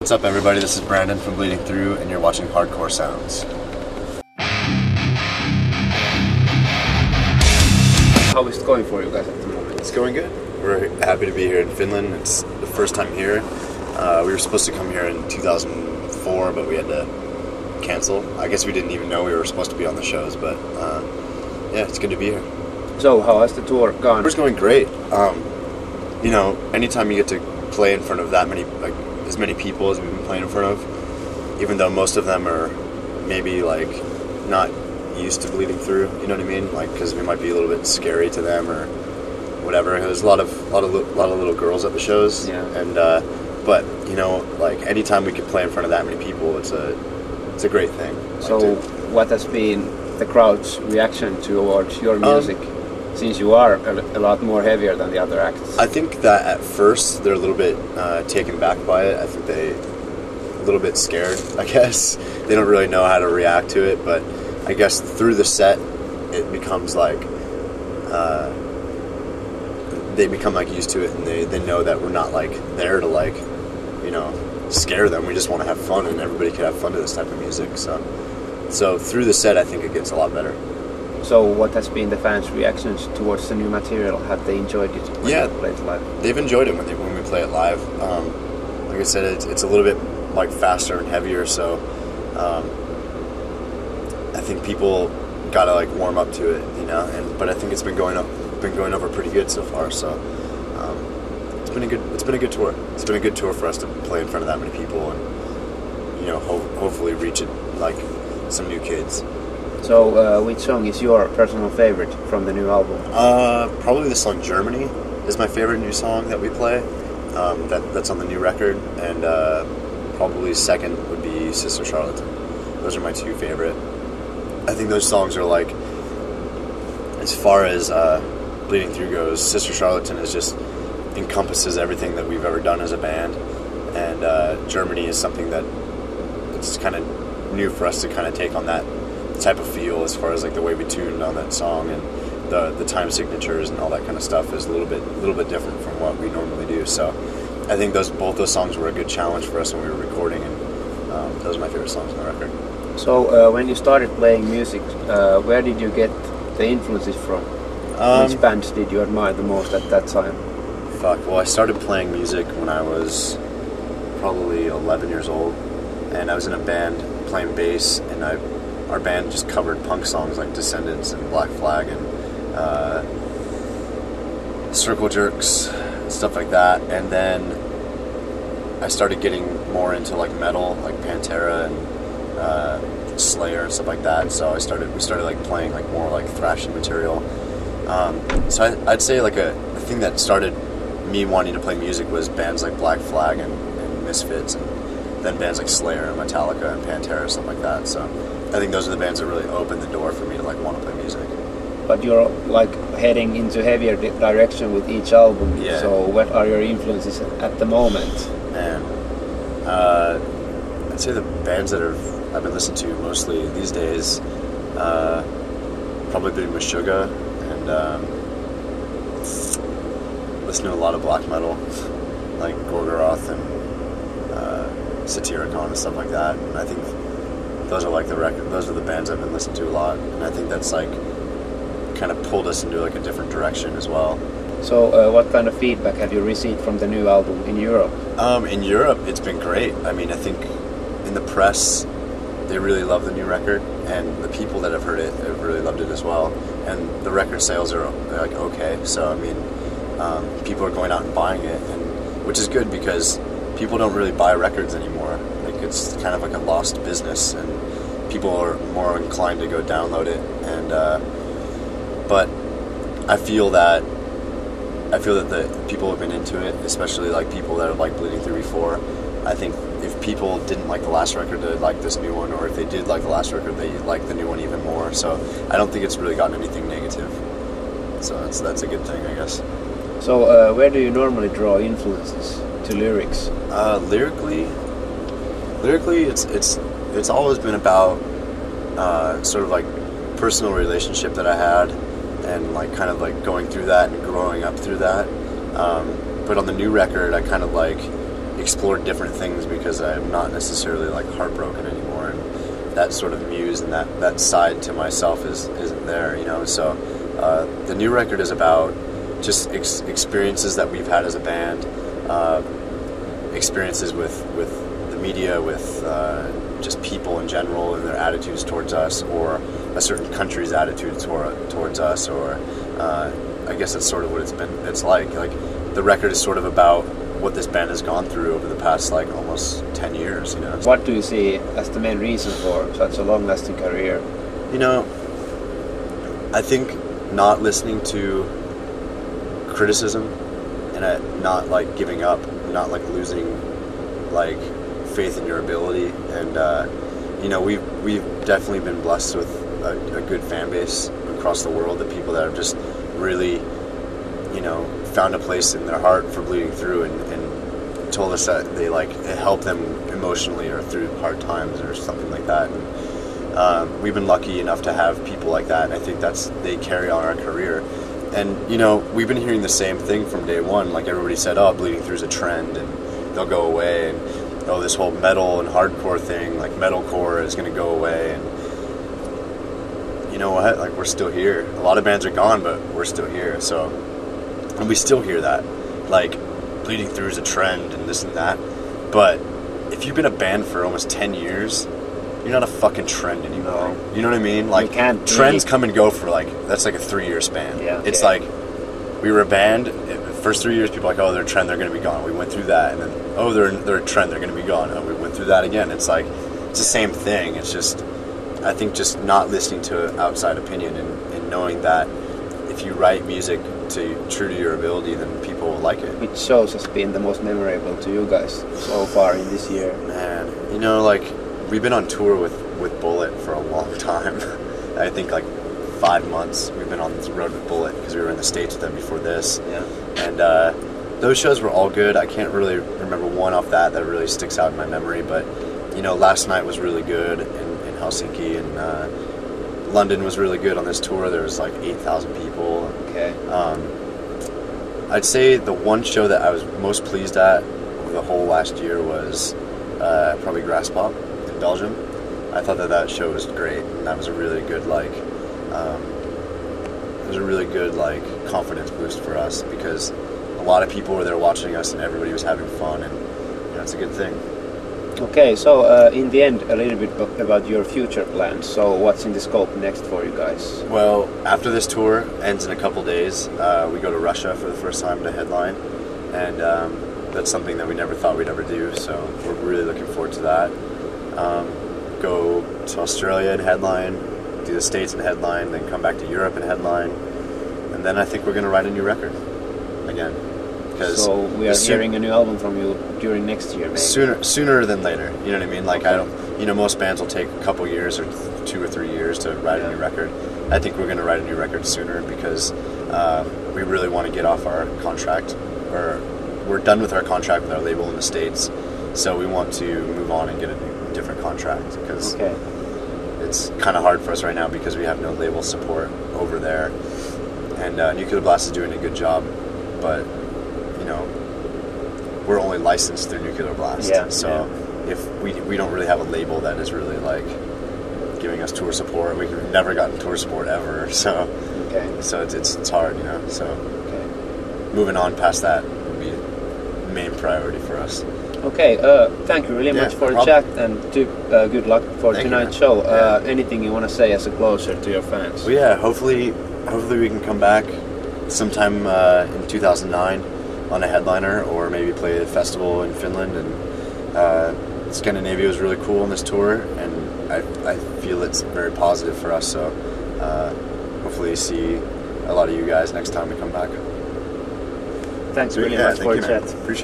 What's up, everybody? This is Brandon from Bleeding Through, and you're watching Hardcore Sounds. How is it going for you guys at the moment? It's going good. We're happy to be here in Finland. It's the first time here. We were supposed to come here in 2004, but we had to cancel. I guess we didn't even know we were supposed to be on the shows, but yeah, it's good to be here. So, how has the tour gone? It's going great. You know, anytime you get to play in front of that many, like as many people as we've been playing in front of, even though most of them are maybe like not used to Bleeding Through, you know what I mean? Like, because we might be a little bit scary to them or whatever. There's a lot of little girls at the shows, yeah. And but you know, like anytime we can play in front of that many people, it's a great thing. So, what has been the crowd's reaction towards your music? Since you are a lot more heavier than the other acts. I think that at first they're a little bit taken back by it. I think they're a little bit scared, I guess. They don't really know how to react to it, but I guess through the set it becomes like they become like used to it, and they know that we're not like there to like, you know, scare them. We just want to have fun, and everybody can have fun to this type of music. So through the set I think it gets a lot better. So what has been the fans' reactions towards the new material? Have they enjoyed it when you played it live? They've enjoyed it when we play it live. Like I said, it's a little bit like faster and heavier, so I think people gotta like warm up to it, you know. But I think it's been going over pretty good so far. So it's been a good tour. It's been a good tour for us to play in front of that many people, and you know, hopefully reach it like some new kids. So, which song is your personal favorite from the new album? Probably the song "Germany" is my favorite new song that we play. That's on the new record, and probably second would be "Sister Charlatan." Those are my two favorite. I think those songs are like, as far as Bleeding Through goes, "Sister Charlatan" is just encompasses everything that we've ever done as a band, and "Germany" is something that it's kind of new for us to kind of take on that type of feel, as far as like the way we tuned on that song, and the time signatures and all that kind of stuff is a little bit different from what we normally do. So I think both those songs were a good challenge for us when we were recording, and those are my favorite songs on the record. So when you started playing music, where did you get the influences from? Which bands did you admire the most at that time? Well, I started playing music when I was probably 11 years old, and I was in a band playing bass, and our band just covered punk songs like Descendants and Black Flag and Circle Jerks, stuff like that. And then I started getting more into like metal, like Pantera and Slayer and stuff like that. So we started like playing like more like thrashing material. So I'd say like a thing that started me wanting to play music was bands like Black Flag and Misfits, and then bands like Slayer and Metallica and Pantera and stuff like that. So I think those are the bands that really opened the door for me to like want to play music. But you're like heading into heavier direction with each album. Yeah. So what are your influences at the moment? Man, I'd say the bands that I've been listening to mostly these days, probably been Meshuggah, and listen to a lot of black metal, like Gorgoroth and Satyricon and stuff like that. And I think those are like those are the bands I've been listening to a lot, and I think that's like kind of pulled us into like a different direction as well. So what kind of feedback have you received from the new album in Europe? In Europe, it's been great. I mean, I think in the press, they really love the new record, and the people that have heard it have really loved it as well. And the record sales are like okay, so I mean, people are going out and buying it, and which is good because people don't really buy records anymore. Like, it's kind of like a lost business, and people are more inclined to go download it. And but I feel that the people have been into it, especially like people that have like Bleeding Through before. I think if people didn't like the last record, they'd like this new one, or if they did like the last record, they like the new one even more. So I don't think it's really gotten anything negative. So that's a good thing, I guess. So where do you normally draw influences to lyrics? Lyrically, it's always been about sort of like personal relationship that I had, and like kind of like going through that and growing up through that. But on the new record, I kind of like explore different things because I'm not necessarily like heartbroken anymore, and that sort of muse and that side to myself isn't there, you know. So the new record is about just experiences that we've had as a band, experiences with the media, with just people in general and their attitudes towards us, or a certain country's attitude towards us, or I guess that's sort of what it's like the record is sort of about what this band has gone through over the past like almost 10 years, you know. What do you see as the main reason for such a long-lasting career? You know, I think not listening to criticism and not like giving up, not like losing like faith in your ability, and you know, we've definitely been blessed with a good fan base across the world, the people that have just really, you know, found a place in their heart for Bleeding Through, and told us that they like it helped them emotionally or through hard times or something like that. And we've been lucky enough to have people like that, and I think they carry on our career. And you know, we've been hearing the same thing from day one. Like everybody said, oh, Bleeding Through is a trend and they'll go away, and oh, this whole metal and hardcore thing, like metalcore, is going to go away. And you know what? Like, we're still here. A lot of bands are gone, but we're still here. So, and we still hear that. Like, Bleeding Through is a trend and this and that. But if you've been a band for almost 10 years, you're not a fucking trend anymore. No. You know what I mean? Like, trends come and go for like, that's like a 3-year span. Yeah, okay. It's like, we were a band, first 3 years, people are like, oh, they're a trend, they're going to be gone. We went through that, and then, oh, they're a trend, they're going to be gone. Oh, we went through that again. It's like, it's the same thing. It's just, I think just not listening to outside opinion and knowing that if you write music true to your ability, then people will like it. Which shows has been the most memorable to you guys so far in this year? Man, you know, like, we've been on tour with Bullet for a long time. I think like 5 months we've been on the road with Bullet, because we were in the States with them before this. Yeah. And those shows were all good. I can't really remember one off that really sticks out in my memory, but you know, last night was really good in Helsinki, and London was really good on this tour. There was like 8,000 people. Okay. I'd say the one show that I was most pleased at over the whole last year was probably Grass Pop in Belgium. I thought that show was great, and that was a really good confidence boost for us, because a lot of people were there watching us and everybody was having fun, and you know, it's a good thing. Okay, so in the end, a little bit about your future plans. So what's in the scope next for you guys? Well, after this tour ends in a couple days, we go to Russia for the first time to headline, and that's something that we never thought we'd ever do, so we're really looking forward to that. Go to Australia and headline, do the States and headline, then come back to Europe and headline, and then I think we're going to write a new record again. So we are hearing a new album from you during next year, maybe? Sooner than later, you know what I mean? Like, okay. I don't, you know, most bands will take a couple years or 2 or 3 years to write a new record. I think we're going to write a new record sooner, because we really want to get off our contract, or we're done with our contract with our label in the States, so we want to move on and get a different contract, because it's kind of hard for us right now because we have no label support over there, and Nuclear Blast is doing a good job, but you know, we're only licensed through Nuclear Blast, so if we don't really have a label that is really like giving us tour support. We've never gotten tour support ever, so so it's hard, you know. So moving on past that would be the main priority for us. Okay, thank you really much for the chat, and good luck for tonight's show. Anything you want to say as a closer to your fans? Well, yeah, hopefully we can come back sometime in 2009 on a headliner, or maybe play a festival in Finland. And Scandinavia was really cool on this tour, and I feel it's very positive for us. So hopefully see a lot of you guys next time we come back. Thanks really much for the chat. Appreciate it.